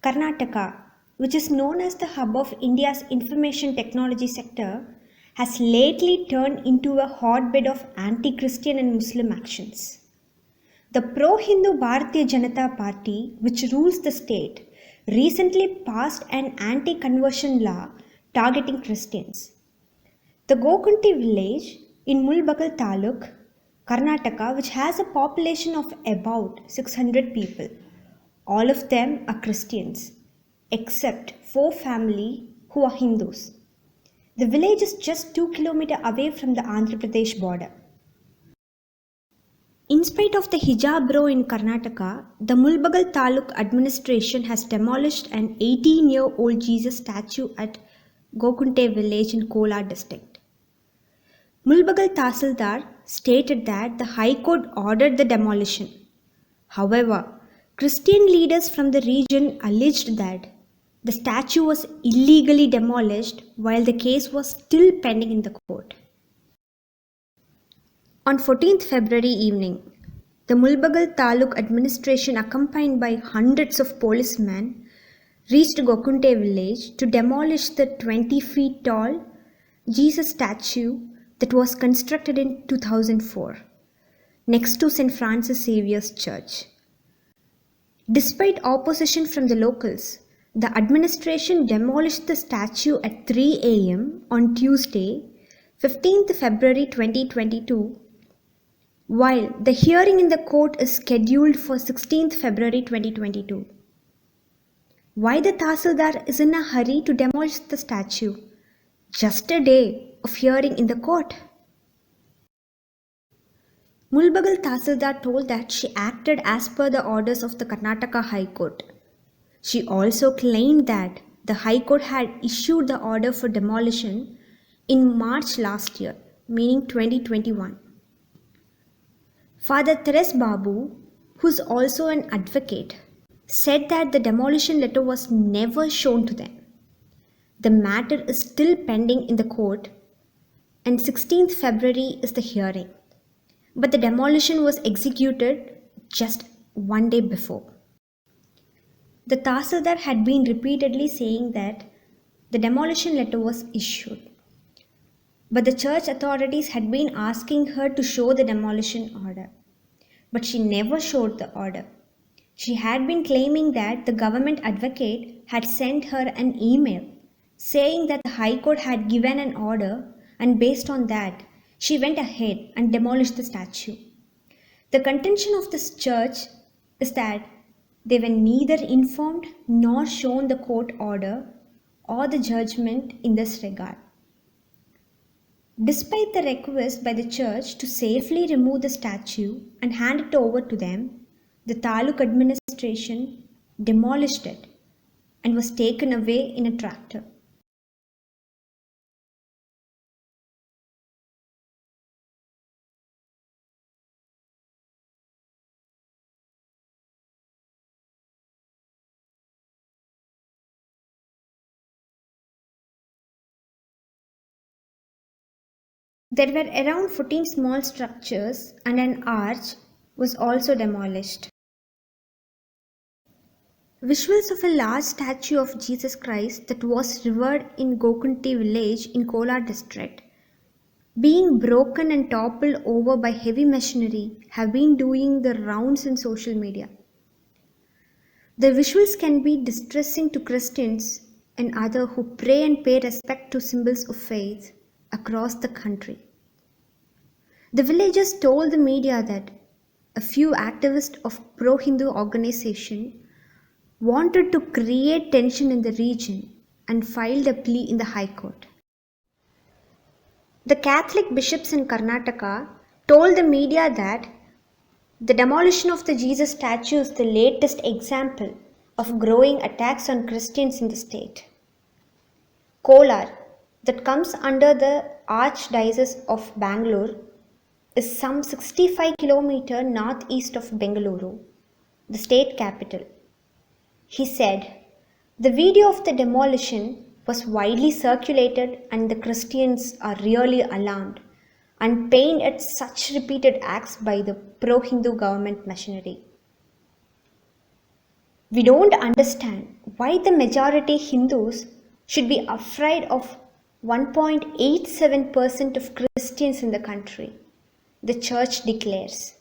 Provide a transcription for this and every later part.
Karnataka, which is known as the hub of India's information technology sector, has lately turned into a hotbed of anti Christian and Muslim actions. The pro Hindu Bharatiya Janata Party, which rules the state, recently passed an anti conversion law targeting Christians. The Gokunte village in Mulbagal Taluk, Karnataka, which has a population of about 600 people, all of them are Christians, except 4 families who are Hindus. The village is just 2 kilometers away from the Andhra Pradesh border. In spite of the hijab row in Karnataka, the Mulbagal Taluk administration has demolished an 18-year-old Jesus statue at Gokunte village in Kolar district. Mulbagal Tahsildar stated that the High Court ordered the demolition. However, Christian leaders from the region alleged that the statue was illegally demolished while the case was still pending in the court. On 14th February evening, the Mulbagal Taluk administration, accompanied by hundreds of policemen, reached Gokunte village to demolish the 20 feet tall Jesus statue that was constructed in 2004 next to St. Francis Xavier's Church. Despite opposition from the locals, the administration demolished the statue at 3 a.m. on Tuesday, 15th February 2022, while the hearing in the court is scheduled for 16th February 2022. Why the Tahsildar is in a hurry to demolish the statue? Just a day of hearing in the court. Mulbagal Tahsildar told that she acted as per the orders of the Karnataka High Court. She also claimed that the High Court had issued the order for demolition in March last year, meaning 2021. Father Teres Babu, who is also an advocate, said that the demolition letter was never shown to them. The matter is still pending in the court, and 16th February is the hearing. But the demolition was executed just one day before. The Tahsildar had been repeatedly saying that the demolition letter was issued, but the church authorities had been asking her to show the demolition order, but she never showed the order. She had been claiming that the government advocate had sent her an email saying that the High Court had given an order, and based on that, she went ahead and demolished the statue. The contention of this church is that they were neither informed nor shown the court order or the judgment in this regard. Despite the request by the church to safely remove the statue and hand it over to them, the Taluk administration demolished it and was taken away in a tractor. There were around 14 small structures and an arch was also demolished. Visuals of a large statue of Jesus Christ that was revered in Gokunte village in Kolar district being broken and toppled over by heavy machinery have been doing the rounds in social media. The visuals can be distressing to Christians and others who pray and pay respect to symbols of faith across the country. The villagers told the media that a few activists of pro-Hindu organization wanted to create tension in the region and filed a plea in the High Court. The Catholic bishops in Karnataka told the media that the demolition of the Jesus statue is the latest example of growing attacks on Christians in the state. Kolar, that comes under the Archdiocese of Bangalore, is some 65 kilometers northeast of Bengaluru, the state capital. He said, the video of the demolition was widely circulated and the Christians are really alarmed and pained at such repeated acts by the pro-Hindu government machinery. We don't understand Why the majority Hindus should be afraid of 1.87% of Christians in the country, the church declares.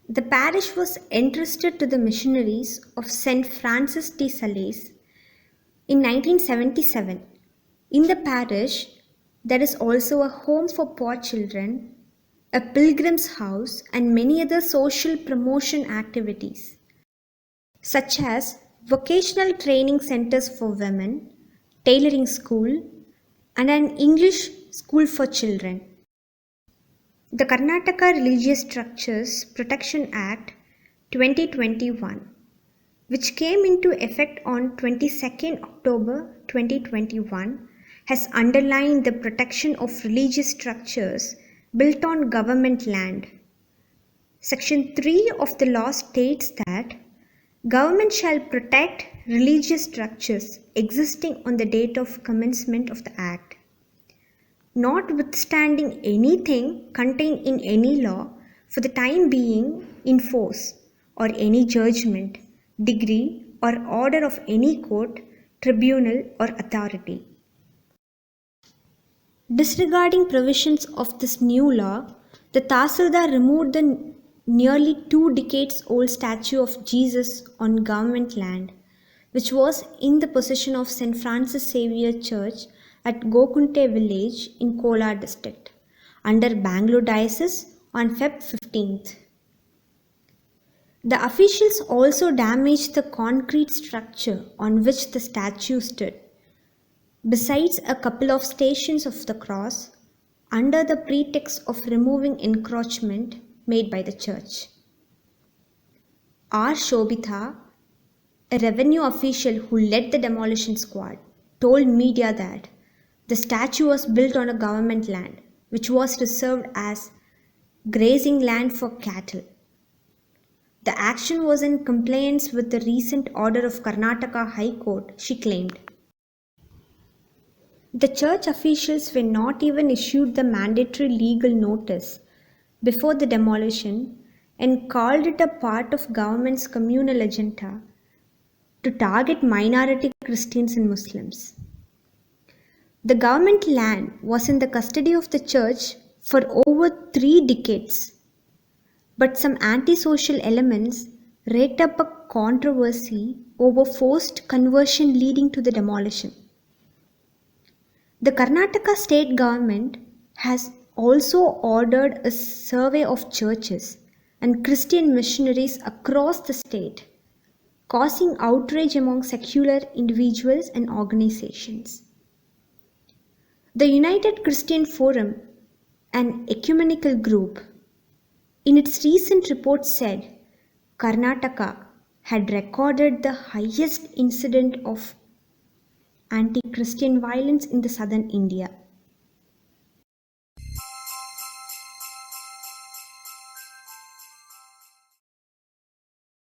The parish was entrusted to the missionaries of St. Francis de Sales in 1977. In the parish, there is also a home for poor children, a pilgrim's house, and many other social promotion activities, such as vocational training centers for women, tailoring school, and an English school for children. The Karnataka Religious Structures Protection Act 2021, which came into effect on 22nd October 2021, has underlined the protection of religious structures built on government land. Section 3 of the law states that government shall protect religious structures existing on the date of commencement of the Act. Notwithstanding anything contained in any law for the time being in force, or any judgment, decree, or order of any court, tribunal, or authority. Disregarding provisions of this new law, the Tahsildar removed the nearly 2 decades old statue of Jesus on government land, which was in the possession of St. Francis Xavier Church at Gokunte village in Kolar district, under Bangalore Diocese on Feb 15th. The officials also damaged the concrete structure on which the statue stood, besides a couple of stations of the cross, under the pretext of removing encroachment made by the church. R. Shobitha, a revenue official who led the demolition squad, told media that the statue was built on a government land, which was reserved as grazing land for cattle. The action was in compliance with the recent order of Karnataka High Court, she claimed. The church officials were not even issued the mandatory legal notice before the demolition and called it a part of government's communal agenda to target minority Christians and Muslims. The government land was in the custody of the church for over 3 decades, but some antisocial elements raked up a controversy over forced conversion leading to the demolition. The Karnataka state government has also ordered a survey of churches and Christian missionaries across the state, causing outrage among secular individuals and organizations. The United Christian Forum, an ecumenical group, in its recent report said Karnataka had recorded the highest incident of anti-Christian violence in the southern India.